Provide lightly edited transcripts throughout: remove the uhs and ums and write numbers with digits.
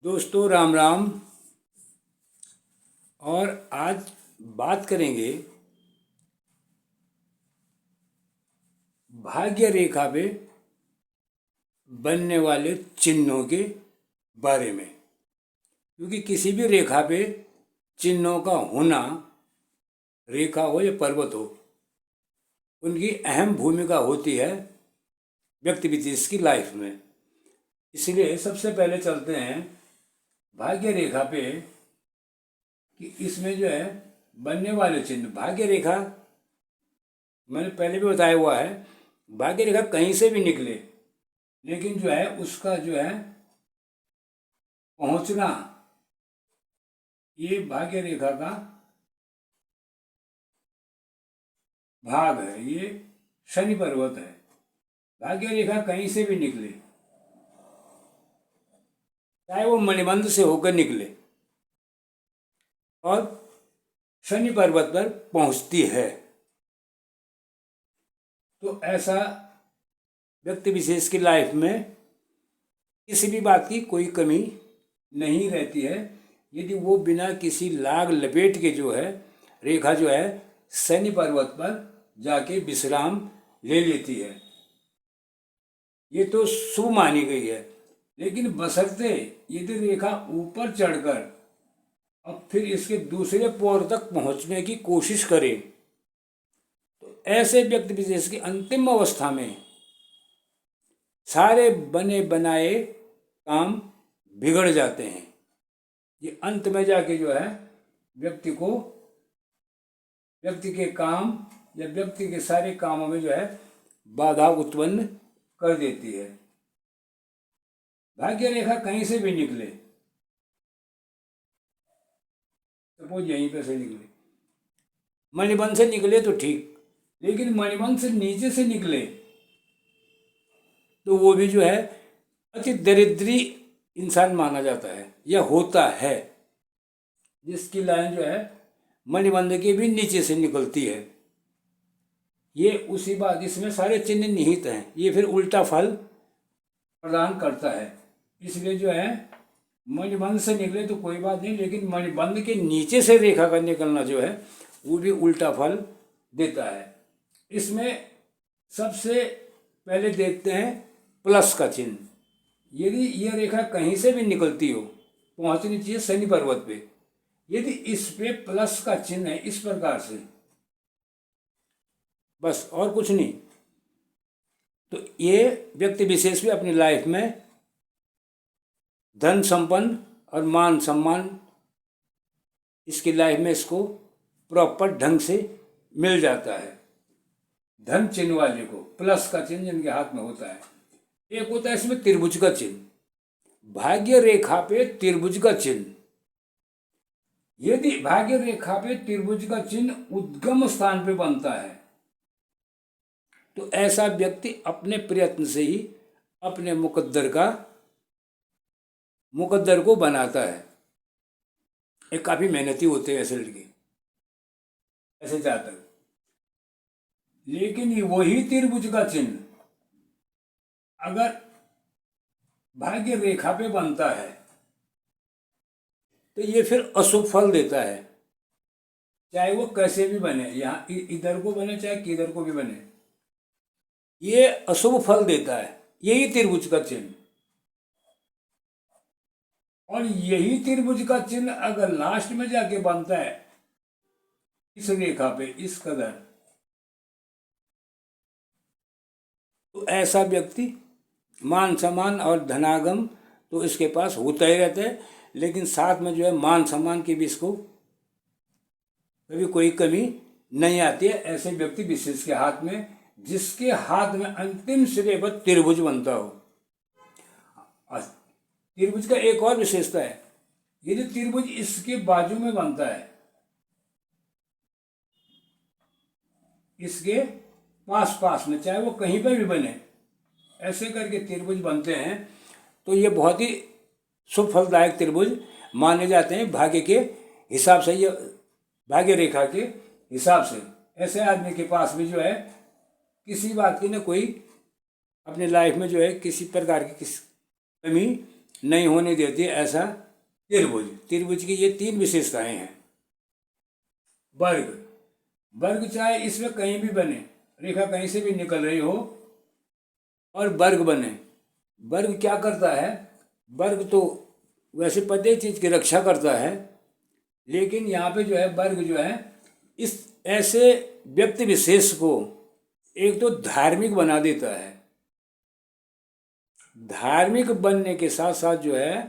दोस्तों राम राम। और आज बात करेंगे भाग्य रेखा पे बनने वाले चिन्हों के बारे में। क्योंकि किसी भी रेखा पे चिन्हों का होना, रेखा हो या पर्वत हो, उनकी अहम भूमिका होती है व्यक्ति विशेष की लाइफ में। इसलिए सबसे पहले चलते हैं भाग्य रेखा पे कि इसमें जो है बनने वाले चिन्ह। भाग्य रेखा मैंने पहले भी बताया हुआ है, भाग्य रेखा कहीं से भी निकले, लेकिन जो है उसका जो है पहुंचना, ये भाग्य रेखा का भाग है, ये शनि पर्वत है। भाग्य रेखा कहीं से भी निकले, चाहे वो मणिबंध से होकर निकले, और शनि पर्वत पर पहुंचती है। तो ऐसा व्यक्ति विशेष की लाइफ में किसी भी बात की कोई कमी नहीं रहती है यदि वो बिना किसी लाग लपेट के जो है रेखा जो है शनि पर्वत पर जाके विश्राम ले लेती है। ये तो शुभ मानी गई है, लेकिन बशर्ते यदि रेखा ऊपर चढ़कर अब फिर इसके दूसरे पोर तक पहुंचने की कोशिश करे तो ऐसे व्यक्ति विशेष की अंतिम अवस्था में सारे बने बनाए काम बिगड़ जाते हैं। ये अंत में जाके जो है व्यक्ति के काम या व्यक्ति के सारे कामों में जो है बाधा उत्पन्न कर देती है। भाग्य रेखा कहीं से भी निकले, सपोज यहीं पे से निकले, मणिबंध से निकले तो ठीक, लेकिन मणिबंध से नीचे से निकले तो वो भी जो है अति दरिद्री इंसान माना जाता है या होता है, जिसकी लाइन जो है मणिबंध के भी नीचे से निकलती है। ये उसी बात, इसमें सारे चिन्ह निहित हैं, ये फिर उल्टा फल प्रदान करता है। इसलिए जो है मणिबंध से निकले तो कोई बात नहीं, लेकिन मणिबंध के नीचे से रेखा का निकलना जो है वो भी उल्टा फल देता है। इसमें सबसे पहले देखते हैं प्लस का चिन्ह। यदि यह रेखा कहीं से भी निकलती हो, पहुंचनी चाहिए शनि पर्वत पे, यदि इस पे प्लस का चिन्ह है इस प्रकार से, बस और कुछ नहीं, तो ये व्यक्ति विशेष भी अपनी लाइफ में धन संपन्न और मान सम्मान इसकी लाइफ में इसको प्रॉपर ढंग से मिल जाता है। धन चिन्ह वाले को प्लस का चिन्ह जिनके हाथ में होता है। एक होता है इसमें त्रिभुज का चिन्ह, भाग्य रेखा पे त्रिभुज का चिन्ह। यदि भाग्य रेखा पे त्रिभुज का चिन्ह उद्गम स्थान पे बनता है तो ऐसा व्यक्ति अपने प्रयत्न से ही अपने मुकद्दर को बनाता है। एक काफी मेहनती होते हैं ऐसे लड़के, ऐसे जातक। लेकिन वही त्रिभुज का चिन्ह अगर भाग्य रेखा पे बनता है तो ये फिर अशुभ फल देता है, चाहे वो कैसे भी बने, यहाँ इधर को बने चाहे किधर को भी बने, ये अशुभ फल देता है। यही त्रिभुज का चिन्ह, और यही त्रिभुज का चिन्ह अगर लास्ट में जाके बनता है इस रेखा पे इस कदर, तो ऐसा व्यक्ति मान सम्मान और धनागम तो इसके पास होता ही रहता है, लेकिन साथ में जो है मान सम्मान की भी इसको कभी कोई कमी नहीं आती है ऐसे व्यक्ति विशेष के हाथ में, जिसके हाथ में अंतिम सिरे पर त्रिभुज बनता हो। त्रिभुज का एक और विशेषता है, यदि त्रिभुज इसके बाजू में बनता है, इसके पास में, चाहे वो कहीं पर भी बने, ऐसे करके त्रिभुज बनते हैं तो ये बहुत ही शुभ फलदायक त्रिभुज माने जाते हैं भाग्य के हिसाब से, ये भाग्य रेखा के हिसाब से। ऐसे आदमी के पास भी जो है किसी बात की न कोई अपने लाइफ में जो है किसी प्रकार की किसी कमी नहीं होने देती ऐसा त्रिभुज। त्रिभुज की ये 3 विशेषताएं हैं। वर्ग, वर्ग चाहे इसमें कहीं भी बने, रेखा कहीं से भी निकल रही हो और वर्ग बने। वर्ग क्या करता है? वर्ग तो वैसे प्रत्येक चीज की रक्षा करता है, लेकिन यहाँ पे जो है वर्ग जो है इस ऐसे व्यक्ति विशेष को एक तो धार्मिक बना देता है। धार्मिक बनने के साथ साथ जो है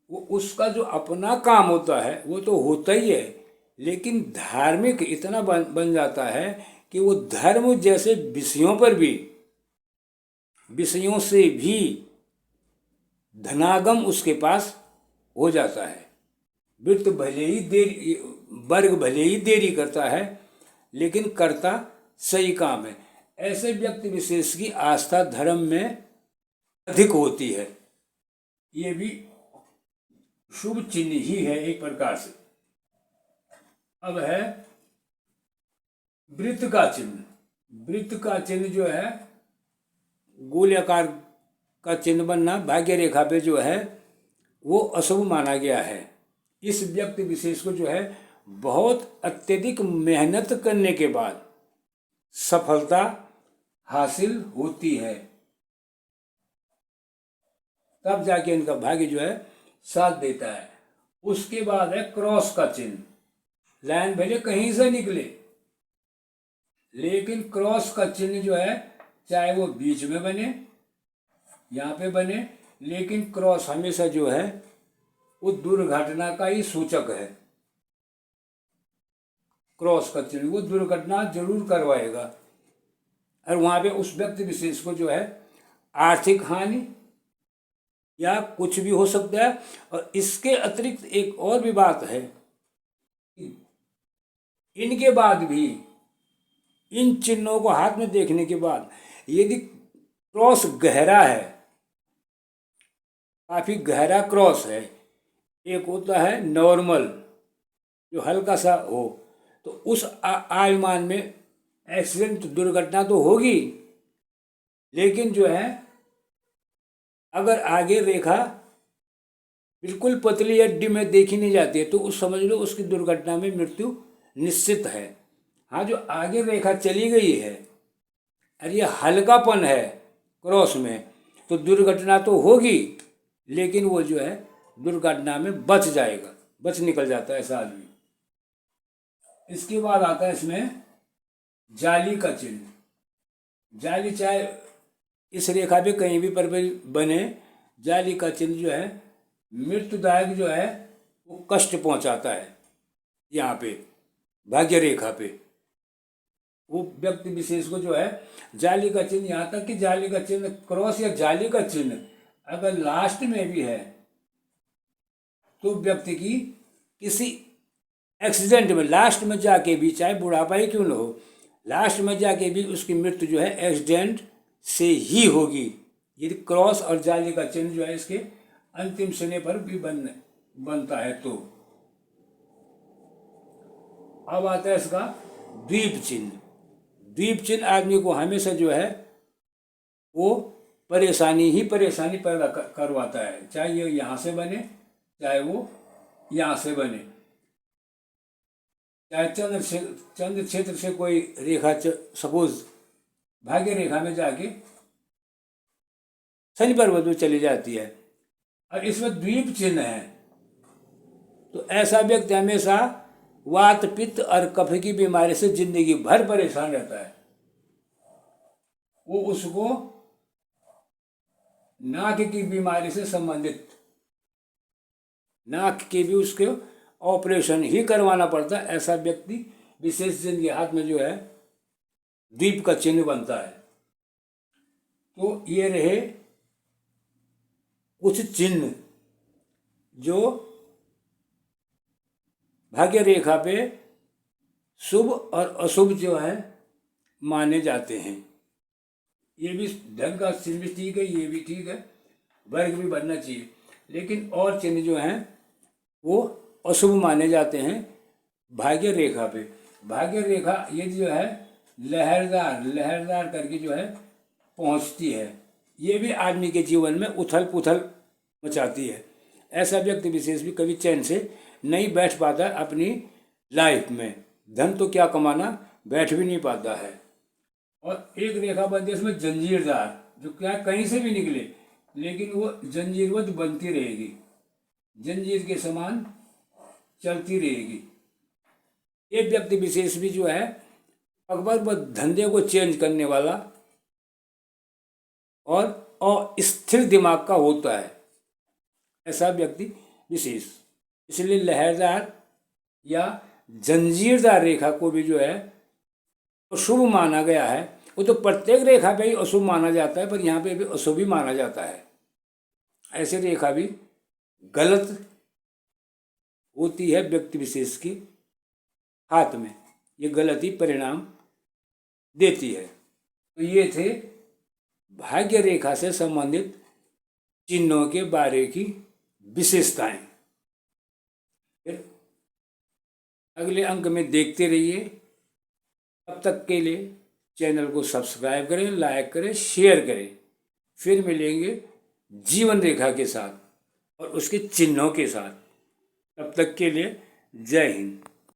वो उसका जो अपना काम होता है वो तो होता ही है, लेकिन धार्मिक इतना बन जाता है कि वो धर्म जैसे विषयों पर भी, विषयों से भी धनागम उसके पास हो जाता है। वृत्त भले ही देरी, वर्ग भले ही देरी करता है, लेकिन करता सही काम है। ऐसे व्यक्ति विशेष की आस्था धर्म में अधिक होती है। ये भी शुभ चिन्ह ही है एक प्रकार से। अब है वृत्त का चिन्ह। वृत्त का चिन्ह जो है गोल आकार का चिन्ह बनना भाग्य रेखा पे जो है वो अशुभ माना गया है। इस व्यक्ति विशेष को जो है बहुत अत्यधिक मेहनत करने के बाद सफलता हासिल होती है, तब जाके इनका भाग्य जो है साथ देता है। उसके बाद है क्रॉस का चिन्ह। लाइन भले कहीं से निकले, लेकिन क्रॉस का चिन्ह जो है चाहे वो बीच में बने, यहाँ पे बने, लेकिन क्रॉस हमेशा जो है वो दुर्घटना का ही सूचक है। क्रॉस का चिन्ह वो दुर्घटना जरूर करवाएगा, और वहाँ पे उस व्यक्ति विशेष को जो है आर्थिक हानि या कुछ भी हो सकता है। और इसके अतिरिक्त एक और भी बात है, इनके बाद भी, इन चिन्हों को हाथ में देखने के बाद यदि क्रॉस गहरा है, काफी गहरा क्रॉस है, एक होता है नॉर्मल जो हल्का सा हो, तो उस आयुमान में एक्सीडेंट दुर्घटना तो होगी, लेकिन जो है अगर आगे रेखा बिल्कुल पतली हड्डी में देखी नहीं जाती है तो उस समझ लो उसकी दुर्घटना में मृत्यु निश्चित है। हाँ, जो आगे रेखा चली गई है और ये हल्कापन है क्रॉस में, तो दुर्घटना तो होगी, लेकिन वो जो है दुर्घटना में बच जाएगा, बच निकल जाता है ऐसा आदमी। इसके बाद आता है इसमें जाली का चिन्ह। जाली चाहे इस रेखा पे कहीं भी पर बने, जाली का चिन्ह जो है मृत्युदायक जो है वो कष्ट पहुंचाता है। यहाँ पे भाग्य रेखा पे वो व्यक्ति विशेष को जो है जाली का चिन्ह, यहाँ तक कि जाली का चिन्ह क्रॉस या जाली का चिन्ह अगर लास्ट में भी है तो व्यक्ति की किसी एक्सीडेंट में लास्ट में जाके भी, चाहे बुढ़ापा ही क्यों न हो, लास्ट में जाके भी उसकी मृत्यु जो है एक्सीडेंट से ही होगी, यदि क्रॉस और जाली का चिन्ह जो है इसके अंतिम समय पर भी बनता है तो। अब आता है इसका द्वीप चिन्ह। द्वीप चिन्ह आदमी को हमेशा जो है वो परेशानी ही परेशानी पैदा करवाता है, चाहे ये यहाँ से बने चाहे वो यहाँ से बने। चाहे चंद्र क्षेत्र से कोई रेखा सपोज भाग्य रेखा में जाके शनि पर्वत में चली जाती है और इसमें द्वीप चिन्ह है, तो ऐसा व्यक्ति हमेशा वात पित्त और कफ की बीमारी से जिंदगी भर परेशान रहता है। वो उसको नाक की बीमारी से संबंधित, नाक के भी उसके ऑपरेशन ही करवाना पड़ता है। ऐसा व्यक्ति विशेष जिनके हाथ में जो है द्वीप का चिन्ह बनता है। तो ये रहे कुछ चिन्ह जो भाग्य रेखा पे शुभ और अशुभ जो है माने जाते हैं। ये भी ढंग का चिन्ह भी ठीक है, ये भी ठीक है, वर्ग भी बनना चाहिए, लेकिन और चिन्ह जो हैं वो अशुभ माने जाते हैं भाग्य रेखा पे। भाग्य रेखा ये जो है लहरदार करके जो है पहुंचती है, ये भी आदमी के जीवन में उथल पुथल मचाती है। ऐसा व्यक्ति विशेष भी कभी चैन से नहीं बैठ पाता अपनी लाइफ में। धन तो क्या कमाना, बैठ भी नहीं पाता है। और एक रेखा बनती है उसमें जंजीरदार, जो क्या कहीं से भी निकले लेकिन वो जंजीरवत बनती रहेगी, जंजीर के समान चलती रहेगी। ये व्यक्ति विशेष भी जो है अकबर व धंधे को चेंज करने वाला और अस्थिर दिमाग का होता है, ऐसा व्यक्ति विशेष। इसलिए लहरदार या जंजीरदार रेखा को भी जो है अशुभ माना गया है। वो तो प्रत्येक रेखा पे ही अशुभ माना जाता है, पर यहाँ पे भी अशुभ ही माना जाता है। ऐसी रेखा भी गलत होती है व्यक्ति विशेष के हाथ में, ये गलत ही परिणाम देती है। तो ये थे भाग्य रेखा से संबंधित चिन्हों के बारे की विशेषताएं। फिर अगले अंक में देखते रहिए। तब तक के लिए चैनल को सब्सक्राइब करें, लाइक करें, शेयर करें। फिर मिलेंगे जीवन रेखा के साथ और उसके चिन्हों के साथ। तब तक के लिए जय हिंद।